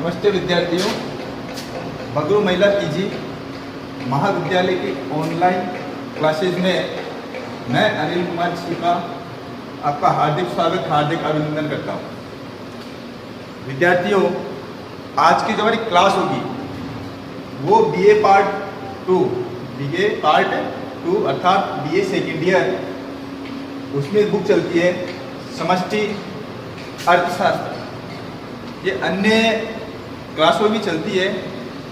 नमस्ते विद्यार्थियों, बगरू महिला पीजी महाविद्यालय की ऑनलाइन क्लासेज में मैं अनिल कुमार छिका आपका हार्दिक स्वागत, हार्दिक अभिनंदन करता हूँ। विद्यार्थियों, आज की जो हमारी क्लास होगी वो बीए पार्ट 2 अर्थात बीए सेकेंड ईयर, उसमें बुक चलती है समष्टि अर्थशास्त्र। ये अन्य क्लासों भी चलती है,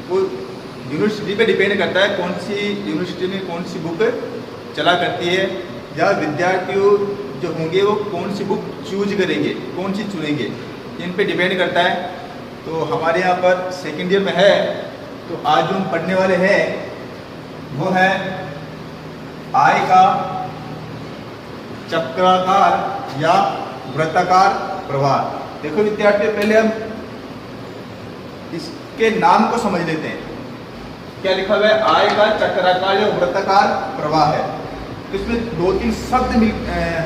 वो यूनिवर्सिटी पे डिपेंड करता है कौन सी यूनिवर्सिटी में कौन सी बुक चला करती है, या विद्यार्थियों जो होंगे वो कौन सी बुक चूज करेंगे, कौन सी चुनेंगे, इन पे डिपेंड करता है। तो हमारे यहाँ पर सेकेंड ईयर में है, तो आज जो हम पढ़ने वाले हैं वो है आय का चक्राकार या वृत्ताकार प्रवाह। देखो विद्यार्थियों, पहले हम इसके नाम को समझ लेते हैं। क्या लिखा हुआ है? आय का चक्राकार या वृत्ताकार प्रवाह है। तो इसमें 2-3 शब्द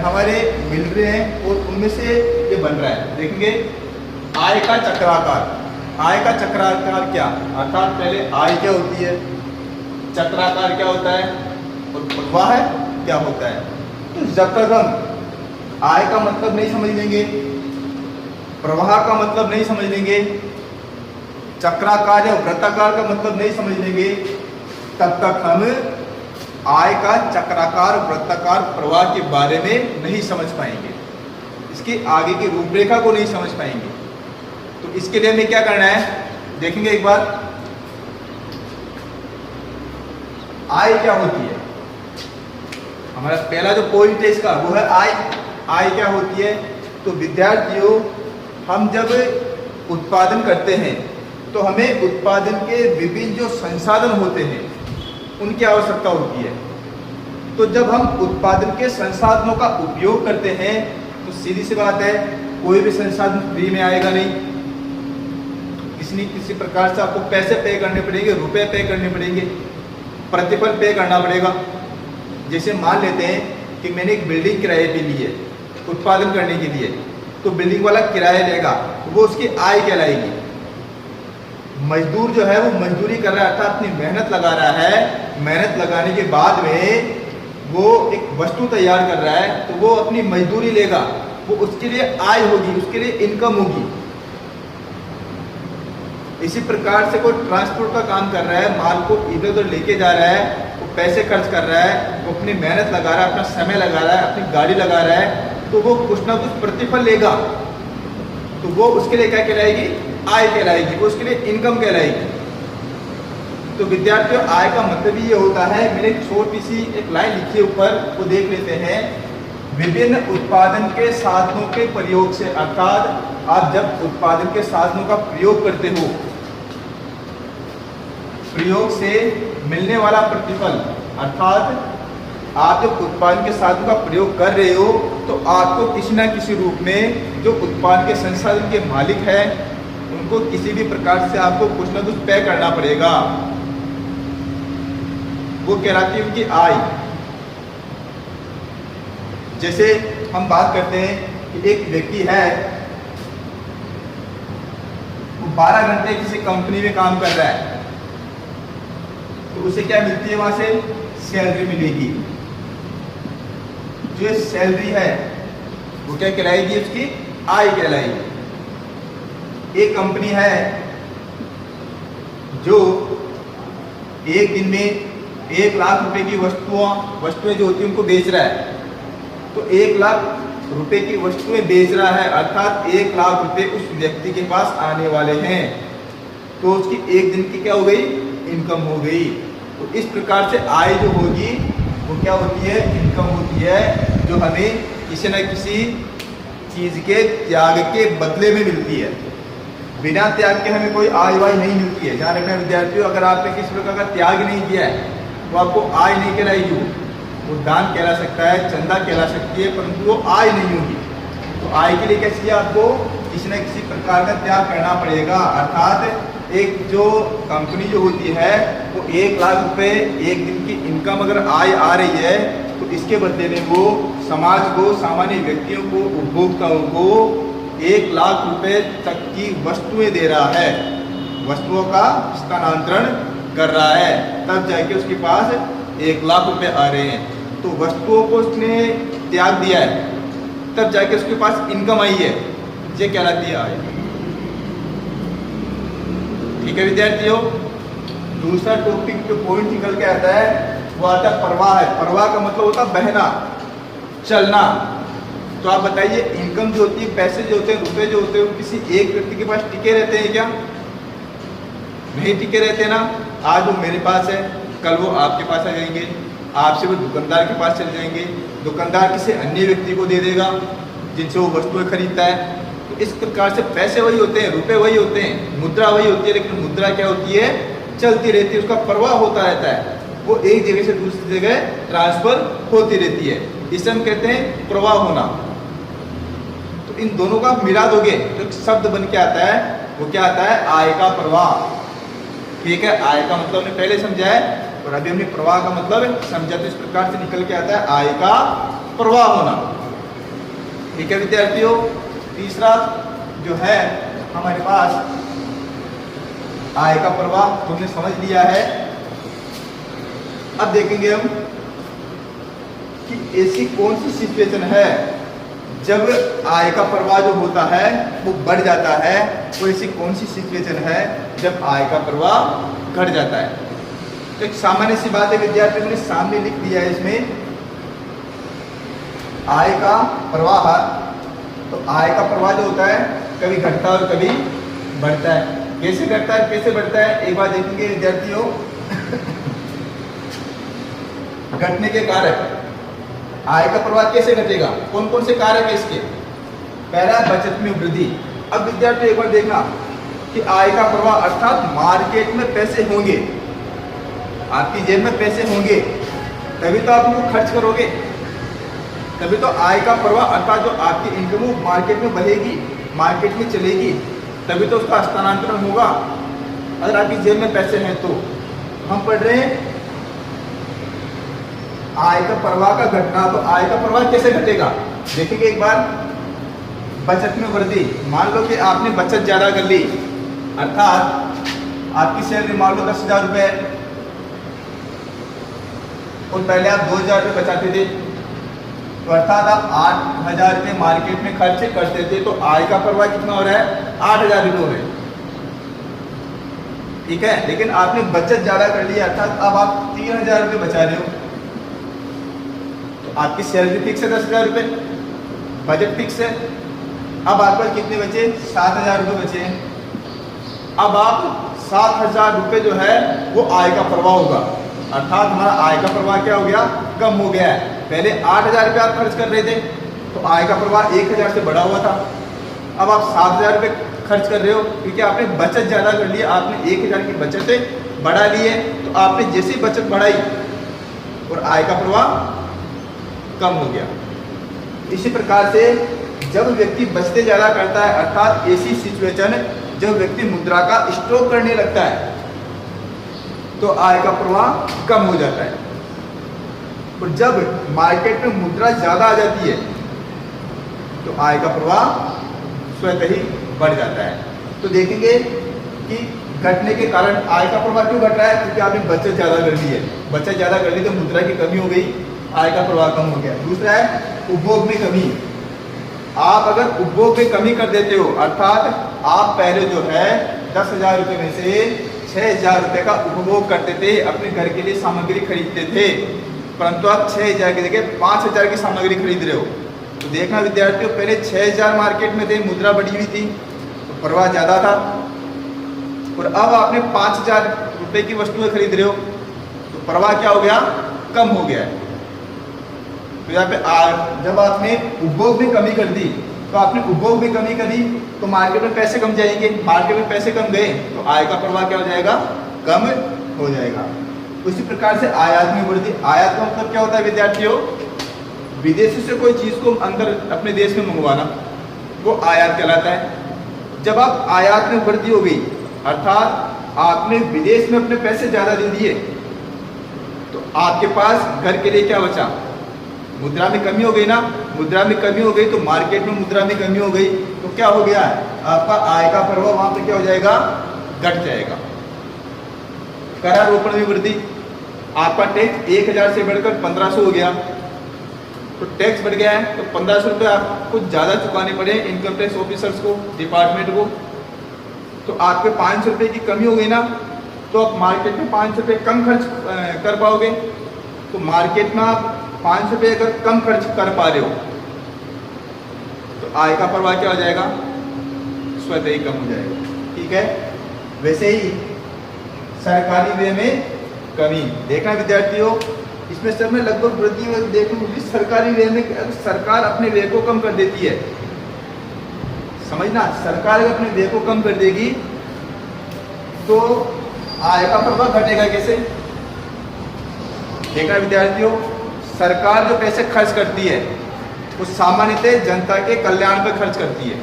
हमारे मिल रहे हैं और उनमें से ये बन रहा है। देखेंगे आय का चक्राकार। आय का चक्राकार क्या, अर्थात पहले आय क्या होती है, चक्राकार क्या होता है और प्रवाह क्या होता है। तो जब तक हम आय का मतलब नहीं समझ लेंगे, प्रवाह का मतलब नहीं समझ लेंगे, चक्राकार या वृत्ताकार का मतलब नहीं समझ लेंगे, तब तक हम आय का चक्राकार वृत्ताकार प्रवाह के बारे में नहीं समझ पाएंगे, इसके आगे की रूपरेखा को नहीं समझ पाएंगे। तो इसके लिए हमें क्या करना है, देखेंगे एक बार आय क्या होती है। हमारा पहला जो पॉइंट है इसका वो है आय। आय क्या होती है? तो विद्यार्थियों, हम जब उत्पादन करते हैं तो हमें उत्पादन के विभिन्न जो संसाधन होते हैं उनकी आवश्यकता होती है। तो जब हम उत्पादन के संसाधनों का उपयोग करते हैं तो सीधी सी बात है, कोई भी संसाधन फ्री में आएगा नहीं, किसी न किसी प्रकार से आपको पैसे पे करने पड़ेंगे, रुपए पे करने पड़ेंगे, प्रतिफल पे करना पड़ेगा। जैसे मान लेते हैं कि मैंने एक बिल्डिंग किराए पे ली है उत्पादन करने के लिए, तो बिल्डिंग वाला किराया लेगा, वो उसकी आय कहलाएगी। मजदूर जो है वो मजदूरी कर रहा है, अर्थात अपनी मेहनत लगा रहा है, मेहनत लगाने के बाद में वो एक वस्तु तैयार कर रहा है, तो वो अपनी मजदूरी लेगा, वो उसके लिए आय होगी, उसके लिए इनकम होगी। इसी प्रकार से कोई ट्रांसपोर्ट का काम कर रहा है, माल को इधर उधर लेके जा रहा है, वो पैसे खर्च कर रहा है, वो अपनी मेहनत लगा रहा है, अपना समय लगा रहा है, अपनी गाड़ी लगा रहा है, तो वो कुछ ना कुछ प्रतिफल लेगा, तो वो उसके लिए क्या कहलाएगी? आय कहलाएगी, वो उसके लिए इनकम कहलाएगी। तो विद्यार्थियों, आय का मतलब ये होता है, मैंने एक छोटी सी एक लाइन लिखी है ऊपर, वो देख लेते हैं। विभिन्न उत्पादन के साधनों के प्रयोग से, अर्थात आप जब उत्पादन के साधनों का प्रयोग करते हो, प्रयोग से मिलने वाला प्रतिफल, अर्थात आप जब उत्पादन के साधनों का प्रयोग कर रहे हो तो आपको किसी न किसी रूप में जो उत्पादन के संसाधन के मालिक हैं उनको किसी भी प्रकार से आपको कुछ ना कुछ पे करना पड़ेगा, वो कहलाती है उनकी आय। जैसे हम बात करते हैं कि एक व्यक्ति है, वो 12 घंटे किसी कंपनी में काम कर रहा है, तो उसे क्या मिलती है? वहां से सैलरी मिलेगी। जो सैलरी है वो क्या कहलाएगी? उसकी आय कहलाएगी। एक कंपनी है जो एक दिन में 1 लाख रुपए की वस्तुएं जो होती है उनको बेच रहा है, तो 1 लाख रुपए की वस्तुएं बेच रहा है, अर्थात 1 लाख रुपए उस व्यक्ति के पास आने वाले हैं, तो उसकी एक दिन की क्या हो गई? इनकम हो गई। तो इस प्रकार से आय जो होगी वो क्या होती है? इनकम होती है, जो हमें किसी न किसी चीज़ के त्याग के बदले में मिलती है। बिना त्याग के हमें कोई आय वाय नहीं मिलती है। ध्यान रखना विद्यार्थियों, अगर आपने किसी प्रकार का त्याग नहीं किया है तो आपको आय नहीं कहलाएगी। वो दान कहला सकता है, चंदा कहला सकती है, परंतु वो आय नहीं होगी। तो आय के लिए क्या चाहिए? आपको किसी न किसी प्रकार का त्याग करना पड़ेगा, अर्थात एक जो कंपनी जो होती है वो 1 लाख रुपए एक दिन की इनकम अगर आय आ रही है, तो इसके बदले में वो समाज को, सामान्य व्यक्तियों को, उपभोक्ताओं को 1 लाख रुपए तक की वस्तुएं दे रहा है, वस्तुओं का स्थानांतरण कर रहा है, तब जाके उसके पास 1 लाख रुपए आ रहे हैं। तो वस्तुओं को उसने त्याग दिया है, तब जाके उसके पास इनकम आई है, ये कहलाती है आय। ठीक है विद्यार्थियों, दूसरा टॉपिक जो पॉइंट निकल के आता है वो आता है प्रवाह है। प्रवाह का मतलब होता है बहना, चलना। तो आप बताइए, इनकम जो होती है, पैसे जो होते हैं, रुपए जो होते हैं, वो किसी एक व्यक्ति के पास टिके रहते हैं क्या? नहीं टिके रहते ना। आज वो मेरे पास है, कल वो आपके पास आ जाएंगे, आपसे वो दुकानदार के पास चले जाएंगे, दुकानदार किसी अन्य व्यक्ति को दे देगा जिनसे वो वस्तुएं खरीदता है। तो इस प्रकार से पैसे वही होते हैं, रुपए वही होते हैं, मुद्रा वही होती है, लेकिन मुद्रा क्या होती है? चलती रहती है, उसका प्रवाह होता रहता है, वो एक जगह से दूसरी जगह ट्रांसफर होती रहती है। इसे हम कहते हैं प्रवाह होना। तो इन दोनों का मिला दोगे तो एक शब्द बन के आता है, वो क्या आता है? आय का प्रवाह। ठीक है, आय का मतलब हमने पहले समझा है और अभी हमने प्रवाह का मतलब समझा। तो इस प्रकार से निकल के आता है आय का प्रवाह होना। ठीक है विद्यार्थियों, तीसरा जो है हमारे पास आय का प्रवाह तुमने समझ लिया है। अब देखेंगे हम कि ऐसी कौन सी सिचुएशन है जब आय का प्रवाह जो होता है वो बढ़ जाता है, तो ऐसी कौन सी सिचुएशन है जब आय का प्रवाह घट जाता है। तो एक सामान्य सी बात है विद्यार्थियों ने सामने लिख दिया है इसमें, आय का प्रवाह। तो आय का प्रवाह जो होता है कभी घटता है और कभी बढ़ता है। कैसे घटता है, कैसे बढ़ता है, एक बार देखेंगे विद्यार्थियों। घटने के कारक, आय का प्रवाह कैसे घटेगा, कौन कौन से कारक है इसके? पहला, बचत में वृद्धि। अब विद्यार्थी एक बार देखना कि आय का प्रवाह अर्थात मार्केट में पैसे होंगे, आपकी जेब में पैसे होंगे, तभी तो आप उनको खर्च करोगे, तभी तो आय का प्रवाह अर्थात जो आपकी इनकम मार्केट में बहेगी, मार्केट में चलेगी, तभी तो उसका हस्तांतरण होगा। अगर आपकी जेब में पैसे हैं तो हम पढ़ रहे हैं आय का प्रवाह का घटना। तो आय का प्रवाह कैसे घटेगा देखेंगे एक बार। बचत में वृद्धि, मान लो कि आपने बचत ज्यादा कर ली, अर्थात आपकी सैलरी मान लो 10,000 रुपए और पहले आप 2,000 रुपये बचाते थे, तो अर्थात आप 8,000 रुपये मार्केट में खर्च करते थे, तो आय का प्रवाह कितना हो रहा है? 8,000 रुपये हो रहे हैं। ठीक है, लेकिन आपने बचत ज्यादा कर ली, अर्थात अब आप 3,000 रुपये बचा रहे हो, तो आपकी सैलरी फिक्स है 10,000 रुपये, बजट फिक्स है। अब आपके पास कितने बचे? 7,000 रुपये बचे हैं। अब आप 7,000 रुपये जो है वो आय का प्रवाह होगा, अर्थात हमारा आय का प्रवाह क्या हो गया? कम हो गया है। पहले 8,000 रुपये आप खर्च कर रहे थे, तो आय का प्रवाह 1,000 से बढ़ा हुआ था। अब आप 7,000 रुपये खर्च कर रहे हो क्योंकि आपने बचत ज़्यादा कर ली, आपने 1,000 की बचत बढ़ा ली है। तो आपने जैसी बचत बढ़ाई और आय का प्रवाह कम हो गया। इसी प्रकार से जब व्यक्ति बचते ज़्यादा करता है, अर्थात ऐसी सिचुएशन जब व्यक्ति मुद्रा का स्टॉक करने लगता है, तो आय का प्रवाह कम हो जाता है। और जब मार्केट में मुद्रा ज़्यादा आ जाती है, तो आय का प्रवाह स्वतः ही बढ़ जाता है। तो देखेंगे कि घटने के कारण आय का प्रवाह क्यों घट रहा है? क्योंकि आपने बचत ज़्यादा कर ली है, बचत ज़्यादा कर ली तो मुद्रा की कमी हो गई, आय का प्रवाह कम हो गया। दूसरा है उपभोग में कमी। आप अगर उपभोग में कमी कर देते हो, अर्थात आप पहले जो है 10,000 रुपये में से 6,000 रुपये का उपभोग करते थे, अपने घर के लिए सामग्री खरीदते थे, परंतु आप 6,000 की जगह 5,000 की सामग्री खरीद रहे हो। तो देखना विद्यार्थियों, पहले 6,000 मार्केट में थे, मुद्रा बढ़ी हुई थी, तो प्रवाह ज़्यादा था, और अब आपने 5,000 रुपये की वस्तुएं खरीद रहे हो, तो प्रवाह क्या हो गया? कम हो गया है। तो यहाँ पे जब आपने उपभोग में कमी कर दी, तो आपने उपभोग में कमी करी तो मार्केट में पैसे कम जाएंगे, मार्केट में पैसे कम गए तो आय का प्रवाह क्या हो जाएगा? कम हो जाएगा। उसी प्रकार से आयात में वृद्धि। आयात का मतलब क्या होता है विद्यार्थियों? विदेशी से कोई चीज़ को अंदर अपने देश में मंगवाना, वो आयात कहलाता है। जब आप आयात में वृद्धि हो गई, अर्थात आपने विदेश में अपने पैसे ज़्यादा दे दिए, तो आपके पास घर के लिए क्या बचा? मुद्रा में कमी हो गई ना, मुद्रा में कमी हो गई तो मार्केट में मुद्रा में कमी हो गई तो क्या हो गया, आपका आय का प्रभाव वहां पे क्या हो जाएगा, घट जाएगा। करारोपण में वृद्धि, आपका टैक्स 1000 से बढ़कर 1500 हो गया, तो टैक्स बढ़ गया है तो 1500 रुपये आपको ज़्यादा चुकाने पड़े इनकम टैक्स ऑफिसर्स को, डिपार्टमेंट को। तो आपके 500 रुपये की कमी हो गई ना, तो आप मार्केट में 500 रुपये कम खर्च कर पाओगे। तो मार्केट में आप 500 रुपये अगर कम खर्च कर पा रहे हो तो आय का प्रवाह क्या हो जाएगा, स्वतः ही कम हो जाएगा। ठीक है, वैसे ही सरकारी व्यय में कमी, देखना विद्यार्थियों, इसमें सब में लगभग वृद्धि देखने को मिली। सरकारी व्यय में सरकार अपने व्यय को कम कर देती है, समझना, सरकार अगर अपने व्यय को कम कर देगी तो आय का प्रभाव घटेगा कैसे। देखना विद्यार्थियों, सरकार जो पैसे खर्च करती है वो सामान्यतः जनता के कल्याण पर खर्च करती है।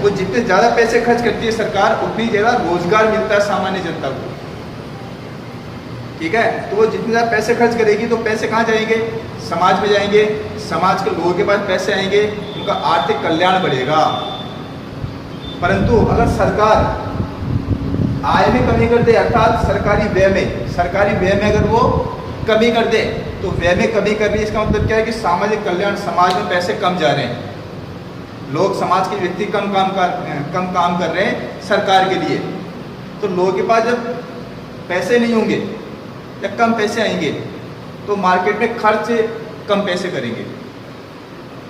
वो जितने ज्यादा पैसे खर्च करती है सरकार, उतनी ज्यादा रोजगार मिलता है सामान्य जनता को। ठीक है, तो वो जितने ज्यादा पैसे खर्च करेगी तो पैसे कहाँ जाएंगे, समाज में जाएंगे, समाज के लोगों के पास पैसे आएंगे, उनका आर्थिक कल्याण बढ़ेगा। परंतु अगर सरकार आय में कमी कर दे, अर्थात सरकारी व्यय में अगर वो कमी कर दे, तो व्यय में कमी कर रही है, इसका मतलब क्या है कि सामाजिक कल्याण, समाज में पैसे कम जा रहे हैं, लोग, समाज के व्यक्ति कम काम कर रहे हैं सरकार के लिए। तो लोगों के पास जब पैसे नहीं होंगे या कम पैसे आएंगे तो मार्केट में खर्च कम पैसे करेंगे,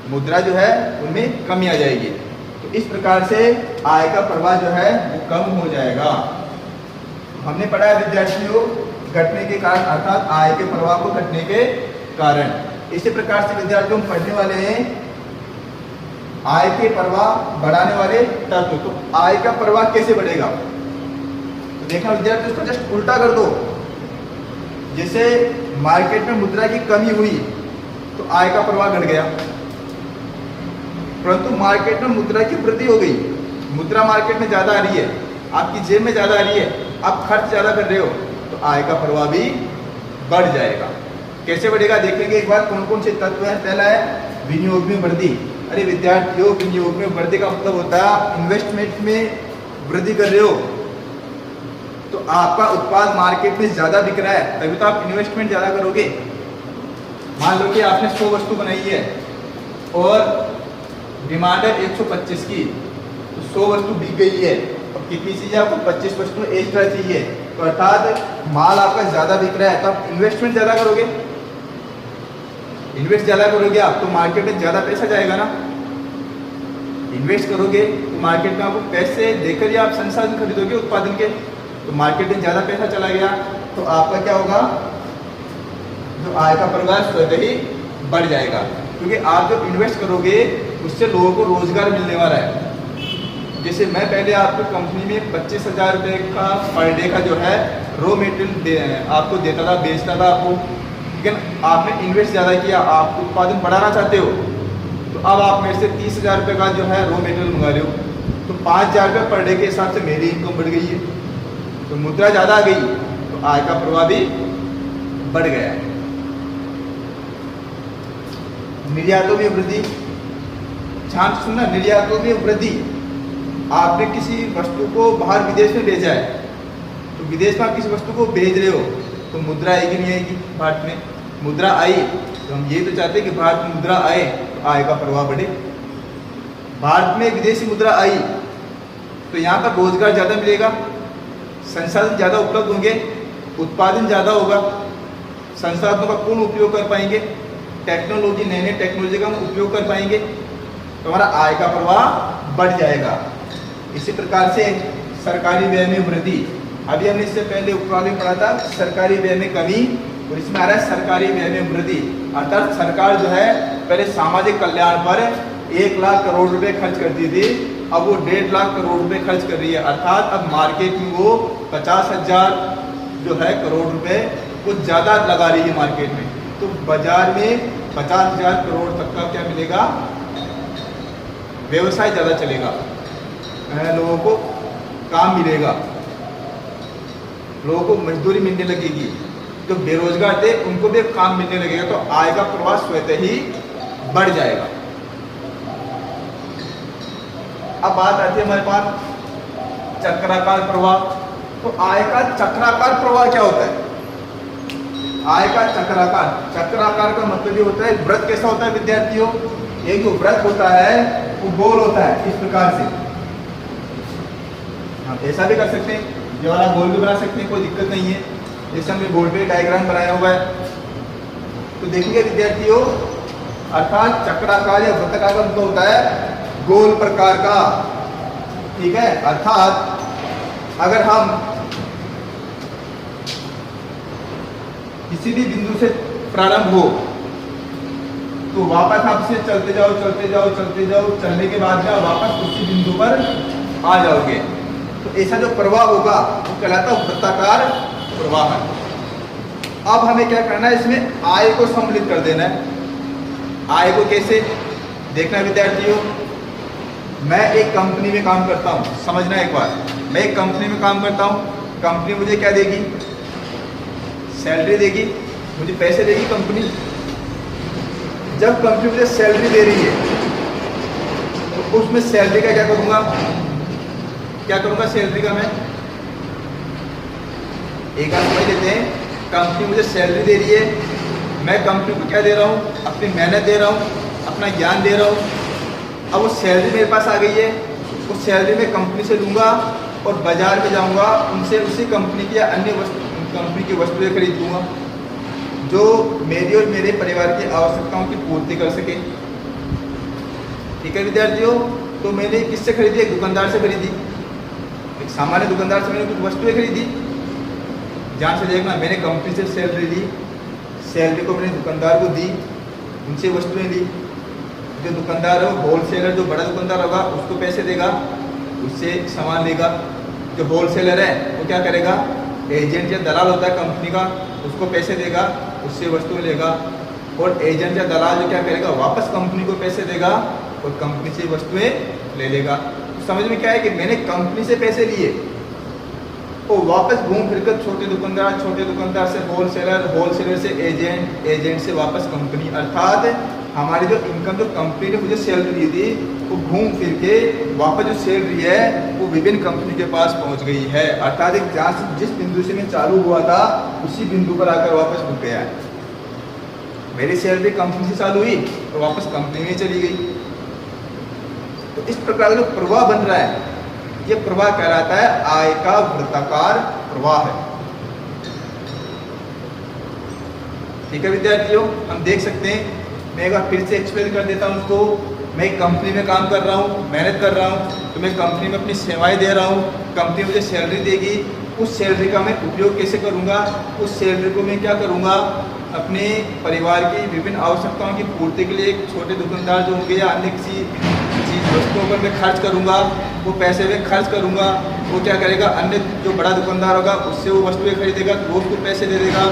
मुद्रा जो है उनमें कमी आ जाएगी। तो इस प्रकार से आय का प्रवाह जो है वो कम हो जाएगा। हमने पढ़ा है विद्यार्थियों, घटने के कारण, अर्थात आय के प्रवाह को घटने के कारण। इसी प्रकार से विद्यार्थियों हम पढ़ने वाले हैं आय के प्रवाह बढ़ाने वाले तत्व। तो आय का प्रवाह कैसे बढ़ेगा, तो देखना विद्यार्थी, उसको जस्ट उल्टा कर दो। जैसे मार्केट में मुद्रा की कमी हुई तो आय का प्रवाह घट गया, परंतु मार्केट में मुद्रा की वृद्धि हो गई, मुद्रा मार्केट में ज्यादा आ रही है, आपकी जेब में ज्यादा आ रही है, आप खर्च ज्यादा कर रहे हो, तो आय का प्रवाह भी बढ़ जाएगा। कैसे बढ़ेगा देखेंगे एक बार, कौन कौन से तत्व हैं। पहला है विनियोग में वृद्धि। अरे विद्यार्थियों, विनियोग में वृद्धि का मतलब होता है इन्वेस्टमेंट में वृद्धि कर रहे हो, तो आपका उत्पाद मार्केट में ज्यादा बिक रहा है, तभी तो आप इन्वेस्टमेंट ज्यादा करोगे। मान लो कि आपने 100 वस्तु बनाई है और डिमांड है 125 की, तो 100 वस्तु बिक गई है, अब कितनी चाहिए आपको, 25 वस्तु एक्स्ट्रा चाहिए, तो अर्थात माल आपका ज्यादा बिक रहा है, तो आप इन्वेस्टमेंट ज्यादा करोगे, इन्वेस्ट ज्यादा करोगे आप, तो मार्केट में ज्यादा पैसा जाएगा ना। इन्वेस्ट करोगे तो मार्केट में आपको पैसे देकर ही आप संसाधन खरीदोगे उत्पादन के, तो मार्केट में ज्यादा पैसा चला गया तो आपका क्या होगा, जो आय का प्रवाह स्वतः ही बढ़ जाएगा, क्योंकि आप जब इन्वेस्ट करोगे उससे लोगों को रोजगार मिलने वाला है। जैसे मैं पहले आपको कंपनी में 25,000 रुपये का पर डे का जो है रॉ मेटेरियल आपको देता था, बेचता था आपको, लेकिन आपने इन्वेस्ट ज़्यादा किया, आप उत्पादन बढ़ाना चाहते हो, तो अब आप मेरे से 30,000 रुपये का जो है रॉ मेटेरियल मंगा रहे हो, तो 5,000 रुपये पर डे के हिसाब से मेरी इनकम बढ़ गई है, तो मुद्रा ज़्यादा आ गई, तो आय का प्रवाह भी बढ़ गया है। निर्यातों में वृद्धि, ध्यान से सुनना, निर्यातों में वृद्धि, आपने किसी वस्तु को बाहर विदेश में भेजा है, तो विदेश में आप किसी वस्तु को भेज रहे हो, तो मुद्रा आएगी नहीं आएगी, भारत में मुद्रा आई, तो हम ये तो चाहते हैं कि भारत में मुद्रा आए तो आय का प्रवाह बढ़े। भारत में विदेशी मुद्रा आई तो यहाँ पर रोजगार ज़्यादा मिलेगा, संसाधन ज़्यादा उपलब्ध होंगे, उत्पादन ज़्यादा होगा, संसाधनों का पूर्ण उपयोग कर पाएंगे, टेक्नोलॉजी, नए नए टेक्नोलॉजी का हम उपयोग कर पाएंगे, तो हमारा आय का प्रवाह बढ़ जाएगा। इसी प्रकार से सरकारी व्यय में वृद्धि, अभी हमने इससे पहले उपवाद में पढ़ा था सरकारी व्यय में कमी, और इसमें आ रहा है सरकारी व्यय में वृद्धि, अर्थात सरकार जो है पहले सामाजिक कल्याण पर 1 लाख करोड़ रुपए खर्च करती थी, अब वो 1.5 लाख करोड़ रुपए खर्च कर रही है, अर्थात अब मार्केट में वो 50,000 जो है करोड़ रुपए कुछ ज़्यादा लगा रही है मार्केट में, तो बाजार में 50,000 करोड़ तक का क्या मिलेगा, व्यवसाय ज़्यादा चलेगा, लोगों को काम मिलेगा, लोगों को मजदूरी मिलने लगेगी, जो बेरोजगार थे उनको भी काम मिलने लगेगा, तो आय का प्रवाह स्वतः ही बढ़ जाएगा। अब बात आती है हमारे पास चक्राकार प्रवाह। तो आय का चक्राकार प्रवाह क्या होता है? आय का चक्राकार, चक्राकार का मतलब ये होता है, वृत्त कैसा होता है विद्यार्थियों? एक जो वृत्त होता है वो गोल होता है इस प्रकार से। हम ऐसा भी कर सकते हैं, ये वाला गोल भी बना सकते हैं, कोई दिक्कत नहीं है। जैसे हमने बोर्ड पे डायग्राम बनाया हुआ है, तो देखिए विद्यार्थियों, अर्थात चक्राकार या वृत्ताकार का मतलब होता है गोल प्रकार का, ठीक है। अर्थात अगर हम किसी भी बिंदु से प्रारंभ हो तो वापस आपसे चलते जाओ चलते जाओ चलते जाओ, चलने के बाद में वापस उसी बिंदु पर आ जाओगे, तो ऐसा जो प्रवाह होगा वो कहलाता है वृत्ताकार प्रवाह। अब हमें क्या करना है, इसमें आय को सम्मिलित कर देना है। आय को कैसे देखना है विद्यार्थियों? मैं एक कंपनी में काम करता हूँ, समझना एक बार, मैं एक कंपनी में काम करता हूँ, कंपनी मुझे क्या देगी? सैलरी देगी, मुझे पैसे देगी कंपनी। जब कंपनी मुझे सैलरी दे रही है तो उसमें सैलरी का क्या करूँगा? क्या करूँगा सैलरी का? मैं एक बार समझ लेते हैं, कंपनी मुझे सैलरी दे रही है, मैं कंपनी को क्या दे रहा हूँ? अपनी मेहनत दे रहा हूँ, अपना ज्ञान दे रहा हूँ। अब वो सैलरी मेरे पास आ गई है, उस सैलरी में कंपनी से लूँगा और बाजार में जाऊँगा, उनसे उसी कंपनी की या अन्य कंपनी की वस्तुएं खरीदूँगा जो मेरी और मेरे परिवार की आवश्यकताओं की पूर्ति कर सके। ठीक है विद्यार्थियों, तो मैंने किससे खरीदी? एक दुकानदार से खरीदी, एक सामान्य दुकानदार से मैंने कुछ वस्तुएं खरीदी। ध्यान से देखना, मैंने कंपनी से सैलरी ली, सैलरी को मैंने दुकानदार को दी, उनसे वस्तुएं ली। जो दुकानदार है वो होलसेलर, जो बड़ा दुकानदार होगा उसको पैसे देगा, उससे सामान लेगा। जो होलसेलर है वो क्या करेगा? एजेंट या दलाल होता है कंपनी का, उसको पैसे देगा, उससे वस्तुएं लेगा। और एजेंट या दलाल जो क्या करेगा? वापस कंपनी को पैसे देगा और कंपनी से वस्तुएं ले लेगा। तो समझ में क्या है कि मैंने कंपनी से पैसे लिए और वापस घूम फिर कर छोटे दुकानदार से होलसेलर, होलसेलर से एजेंट, एजेंट से वापस कंपनी। अर्थात हमारी जो इनकम, जो कंपनी ने मुझे सैलरी दी थी, वो घूम फिर के वापस जो सैलरी है वो विभिन्न कंपनी के पास पहुंच गई है। अर्थात एक जहाँ से जिस बिंदु से मैं चालू हुआ था उसी बिंदु पर आकर वापस रुक गया है। मेरी सैलरी कंपनी से चालू हुई और वापस कंपनी में चली गई। तो इस प्रकार का जो प्रवाह बन रहा है, ये प्रवाह कहलाता है आय का वृत्ताकार प्रवाह है। ठीक है विद्यार्थियों, हम देख सकते हैं, मैं एक बार फिर से एक्सप्लेन कर देता हूँ उसको। मैं एक कंपनी में काम कर रहा हूँ, मेहनत कर रहा हूँ, तो मैं कंपनी में अपनी सेवाएं दे रहा हूँ, कंपनी मुझे सैलरी देगी। उस सैलरी का मैं उपयोग कैसे करूँगा? उस सैलरी को मैं क्या करूँगा? अपने परिवार की विभिन्न आवश्यकताओं की पूर्ति के लिए एक छोटे दुकानदार जो होंगे या अन्य किसी चीज़ वस्तुओं पर मैं खर्च करूँगा, वो पैसे में खर्च करूँगा। वो क्या करेगा? अन्य जो बड़ा दुकानदार होगा उससे वो वस्तुएं खरीदेगा, तो वो उसको पैसे दे देगा।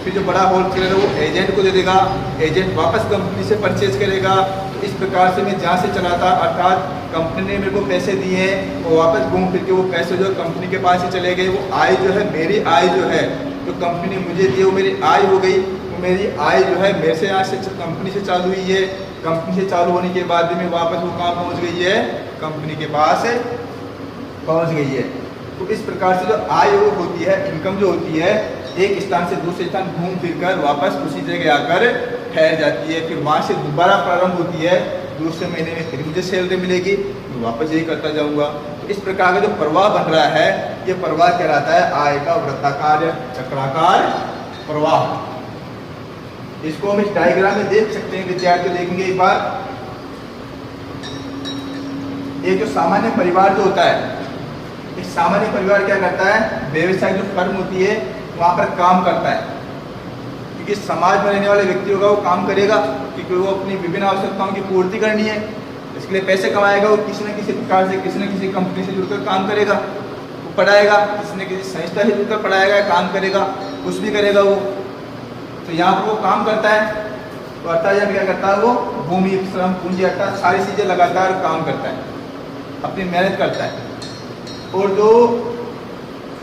फिर जो बड़ा होलसेलर है वो एजेंट को दे देगा, एजेंट वापस कंपनी से परचेज करेगा। तो इस प्रकार से मैं जहाँ से चला था, अर्थात कंपनी ने मेरे को पैसे दिए हैं, वो वापस घूम फिर के वो पैसे जो कंपनी के पास ही चले गए। वो आय जो है, मेरी आय जो है, जो कंपनी ने मुझे दी वो मेरी आय हो गई। वो मेरी आय जो है मेरे से यहाँ से कंपनी से चालू हुई है, कंपनी से चालू होने के बाद में वापस वो कहाँ पहुँच गई है? कंपनी के पास पहुँच गई है। तो इस प्रकार से जो आय होती है, इनकम जो होती है, एक स्थान से दूसरे स्थान घूम फिर कर वापस उसी जगह आकर ठहर जाती है। फिर वहाँ से दोबारा प्रारंभ होती है, दूसरे महीने में फिर मुझे सैलरी मिलेगी, मैं वापस यही करता जाऊँगा। तो इस प्रकार का जो प्रवाह बन रहा है, ये प्रवाह कहलाता है आय का वृत्ताकार चक्राकार प्रवाह। इसको हम इस डायग्राम में देख सकते हैं विद्यार्थी, देखेंगे एक बार। एक जो सामान्य परिवार जो होता है, एक सामान्य परिवार क्या करता है? व्यवसाय जो फर्म होती है वहाँ पर काम करता है, क्योंकि समाज में रहने वाले व्यक्ति होगा वो काम करेगा, क्योंकि वो अपनी विभिन्न आवश्यकताओं की पूर्ति करनी है, इसके लिए पैसे कमाएगा। वो किसी न किसी प्रकार से, किसी न किसी कंपनी से जुड़कर काम करेगा, वो पढ़ाएगा, किसी न किसी संस्था से जुड़कर पढ़ाएगा, काम करेगा, कुछ भी करेगा वो। तो यहाँ पर वो काम करता है, तो अर्थात यहाँ क्या करता है? वो भूमि, श्रम, पूंजी, अर्थात सारी चीज़ें लगातार काम करता है, अपनी मेहनत करता है। और जो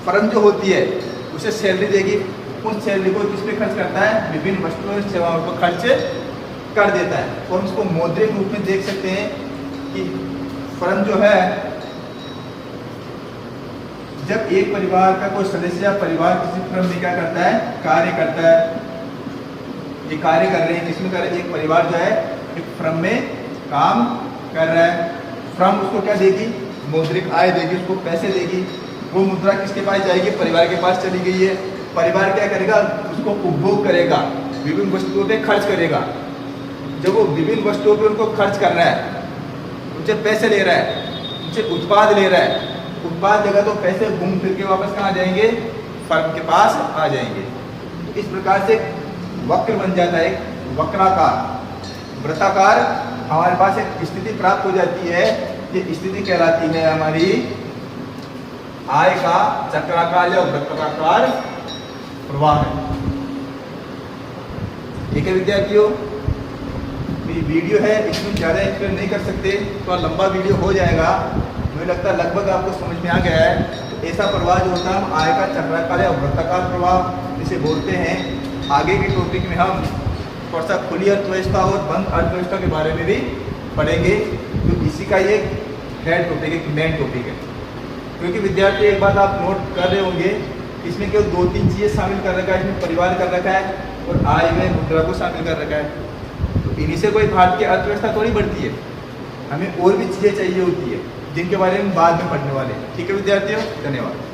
फर्म जो होती है उसे सैलरी देगी, उस सैलरी को किस पे खर्च करता है, विभिन्न वस्तुओं और सेवाओं पर खर्च कर देता है। तो हम इसको मौद्रिक रूप में देख सकते हैं कि फर्म जो है, जब एक परिवार का कोई सदस्य या परिवार किसी फर्म में क्या करता है, कार्य करता है, ये कार्य कर रहे हैं, किसमें कर रहे हैं, एक परिवार जो है एक फर्म में काम कर रहा है, फर्म उसको क्या देगी, मौद्रिक आय देगी, उसको पैसे देगी। वो मुद्रा किसके पास जाएगी, परिवार के पास चली गई है। परिवार क्या करेगा, उसको उपभोग करेगा, विभिन्न वस्तुओं पे खर्च करेगा। जब वो विभिन्न वस्तुओं पे उनको खर्च कर रहा है, उनसे पैसे ले रहा है, उनसे उत्पाद ले रहा है, उत्पाद देगा तो पैसे घूम फिर के वापस कहाँ जाएंगे, फर्म के पास आ जाएंगे। तो इस प्रकार से वक्र बन जाता है, एक वक्राकार, वृत्ताकार हमारे पास एक स्थिति प्राप्त हो जाती है। ये स्थिति कहलाती है हमारी आय का चक्राकार या वृत्ताकार प्रवाह है। ठीक है विद्यार्थियों, ये वीडियो है, इसमें ज़्यादा एक्सप्लेन नहीं कर सकते, तो लंबा वीडियो हो जाएगा। मुझे लगता है लगभग आपको समझ में आ गया है। तो ऐसा प्रवाह जो होता है, हम आय का चक्राकार या वृत्ताकार प्रवाह इसे बोलते हैं। आगे के टॉपिक में हम थोड़ा सा खुली अर्थव्यवस्था और बंद अर्थव्यवस्था के बारे में भी पढ़ेंगे, तो इसी का ये हेड टॉपिक, एक मेन टॉपिक है। क्योंकि विद्यार्थी एक बात आप नोट कर रहे होंगे, इसमें केवल 2-3 चीज़ें शामिल कर रखा है, इसमें परिवार कर रखा है और आय में मुद्रा को शामिल कर रखा है। तो इन्हीं से कोई भारत की अर्थव्यवस्था थोड़ी बढ़ती है, हमें और भी चीज़ें चाहिए होती है, जिनके बारे में बाद में पढ़ने वाले। ठीक है विद्यार्थियों, धन्यवाद।